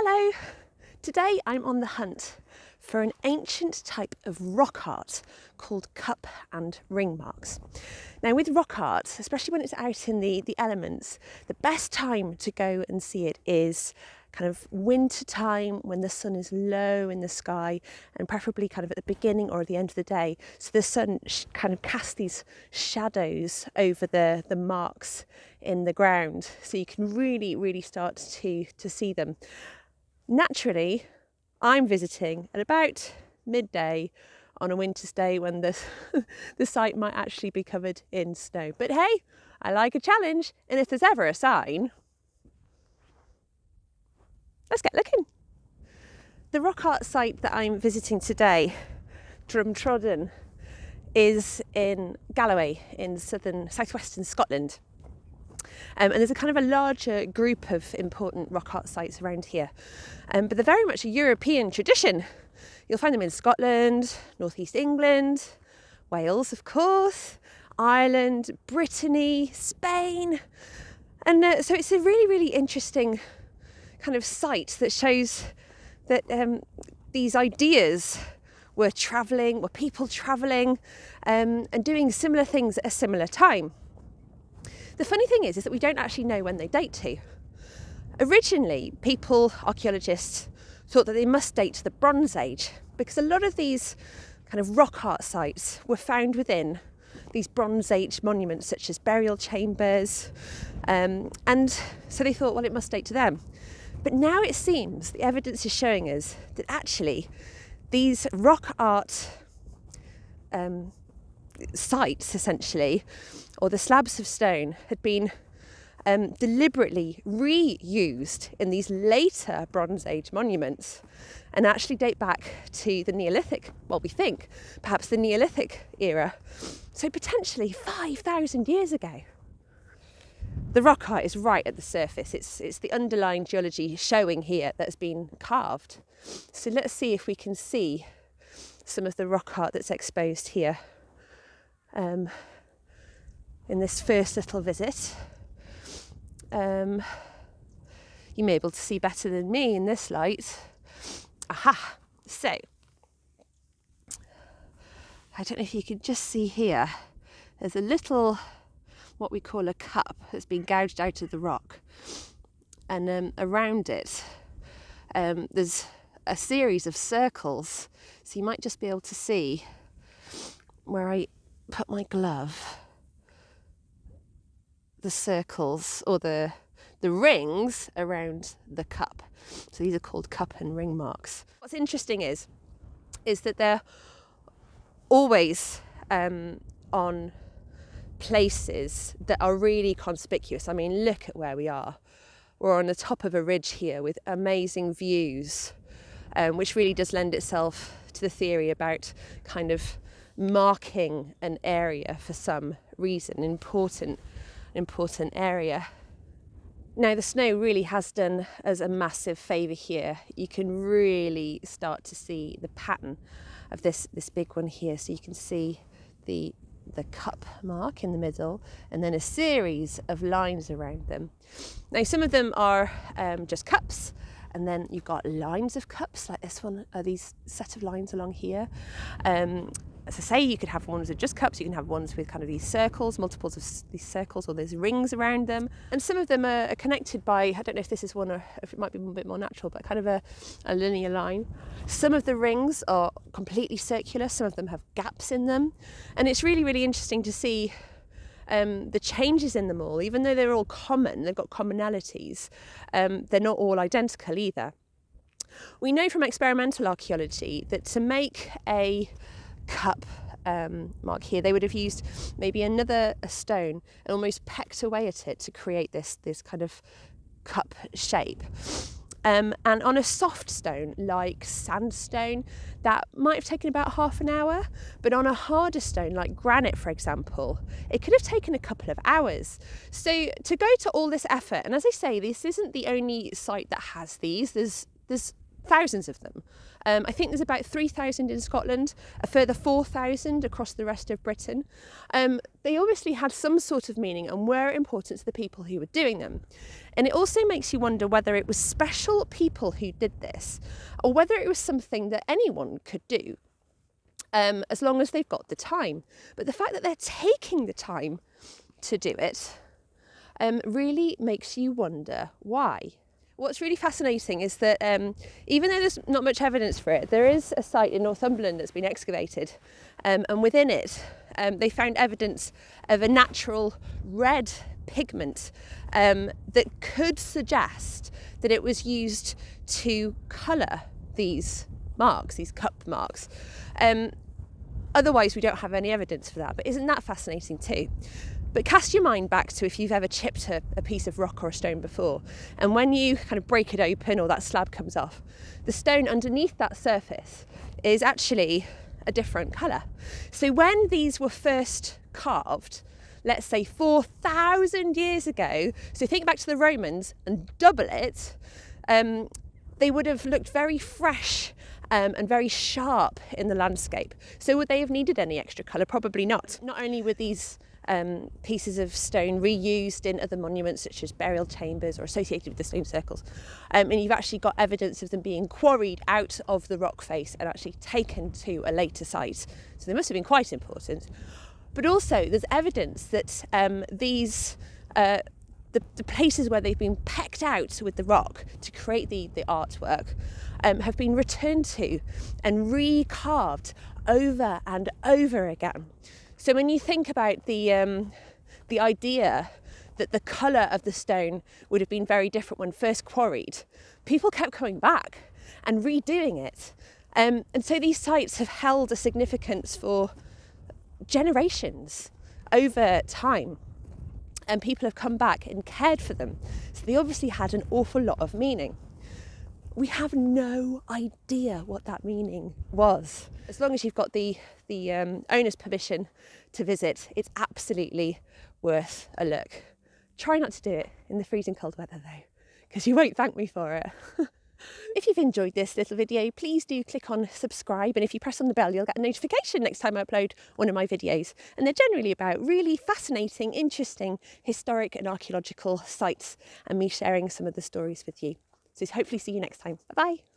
Hello! Today I'm on the hunt for an ancient type of rock art called cup and ring marks. Now with rock art, especially when it's out in the elements, the best time to go and see it is kind of winter time when the sun is low in the sky and preferably kind of at the beginning or at the end of the day. So the sun kind of casts these shadows over the marks in the ground. So you can really start to see them. Naturally, I'm visiting at about midday on a winter's day when the site might actually be covered in snow. But hey, I like a challenge, and if there's ever a sign, let's get looking. The rock art site that I'm visiting today, Drumtroddan, is in Galloway in southwestern Scotland. And there's a kind of a larger group of important rock art sites around here. But they're very much a European tradition. You'll find them in Scotland, northeast England, Wales, of course, Ireland, Brittany, Spain. And so it's a really interesting kind of site that shows that these ideas were people travelling and doing similar things at a similar time. The funny thing is that we don't actually know when they date to. Originally, archaeologists, thought that they must date to the Bronze Age because a lot of these kind of rock art sites were found within these Bronze Age monuments such as burial chambers, and so they thought, well, it must date to them. But now it seems the evidence is showing us that actually these rock art sites, essentially, or the slabs of stone, had been deliberately reused in these later Bronze Age monuments and actually date back to the Neolithic, well, we think, perhaps the Neolithic era, so potentially 5,000 years ago. The rock art is right at the surface. It's the underlying geology showing here that's been carved. So let's see if we can see some of the rock art that's exposed here in this first little visit. You may be able to see better than me in this light. Aha! So, I don't know if you can just see here, there's a little, what we call a cup, that's been gouged out of the rock. And around it, there's a series of circles. So you might just be able to see where I put my glove, the circles or the rings around the cup. So these are called cup and ring marks. What's interesting is that they're always on places that are really conspicuous. I mean, look at where we are. We're on the top of a ridge here with amazing views, which really does lend itself to the theory about kind of marking an area for some reason, important area. Now the snow really has done us a massive favour here. You can really start to see the pattern of this big one here. So you can see the cup mark in the middle and then a series of lines around them. Now some of them are just cups, and then you've got lines of cups like this one, these set of lines along here. As I say, you could have ones with just cups, you can have ones with kind of these circles, multiples of these circles, or there's rings around them. And some of them are connected by, I don't know if this is one or if it might be a bit more natural, but kind of a linear line. Some of the rings are completely circular, some of them have gaps in them. And it's really interesting to see the changes in them all. Even though they're all common, they've got commonalities, they're not all identical either. We know from experimental archaeology that to make a cup mark here, they would have used maybe a stone and almost pecked away at it to create this kind of cup shape. And on a soft stone like sandstone, that might have taken about half an hour, but on a harder stone like granite, for example, it could have taken a couple of hours. So to go to all this effort, and as I say, this isn't the only site that has these, there's thousands of them. I think there's about 3,000 in Scotland, a further 4,000 across the rest of Britain. They obviously had some sort of meaning and were important to the people who were doing them. And it also makes you wonder whether it was special people who did this, or whether it was something that anyone could do, as long as they've got the time. But the fact that they're taking the time to do it really makes you wonder why. What's really fascinating is that even though there's not much evidence for it, there is a site in Northumberland that's been excavated, and within it they found evidence of a natural red pigment that could suggest that it was used to colour these marks, these cup marks. Otherwise we don't have any evidence for that, but isn't that fascinating too? But cast your mind back to if you've ever chipped a piece of rock or a stone before, and when you kind of break it open or that slab comes off, the stone underneath that surface is actually a different colour. So when these were first carved, let's say 4,000 years ago, so think back to the Romans and double it, they would have looked very fresh and very sharp in the landscape. So would they have needed any extra colour? Probably not. Not only were these pieces of stone reused in other monuments such as burial chambers or associated with the stone circles, and you've actually got evidence of them being quarried out of the rock face and actually taken to a later site, so they must have been quite important. But also there's evidence that these the places where they've been pecked out with the rock to create the artwork have been returned to and recarved over and over again. So when you think about the idea that the colour of the stone would have been very different when first quarried, people kept coming back and redoing it. And so these sites have held a significance for generations over time. And people have come back and cared for them. So they obviously had an awful lot of meaning. We have no idea what that meaning was. As long as you've got the owner's permission to visit, it's absolutely worth a look. Try not to do it in the freezing cold weather though, because you won't thank me for it. If you've enjoyed this little video, please do click on subscribe, and if you press on the bell you'll get a notification next time I upload one of my videos. And they're generally about really fascinating, interesting historic and archaeological sites and me sharing some of the stories with you. So hopefully see you next time. Bye bye.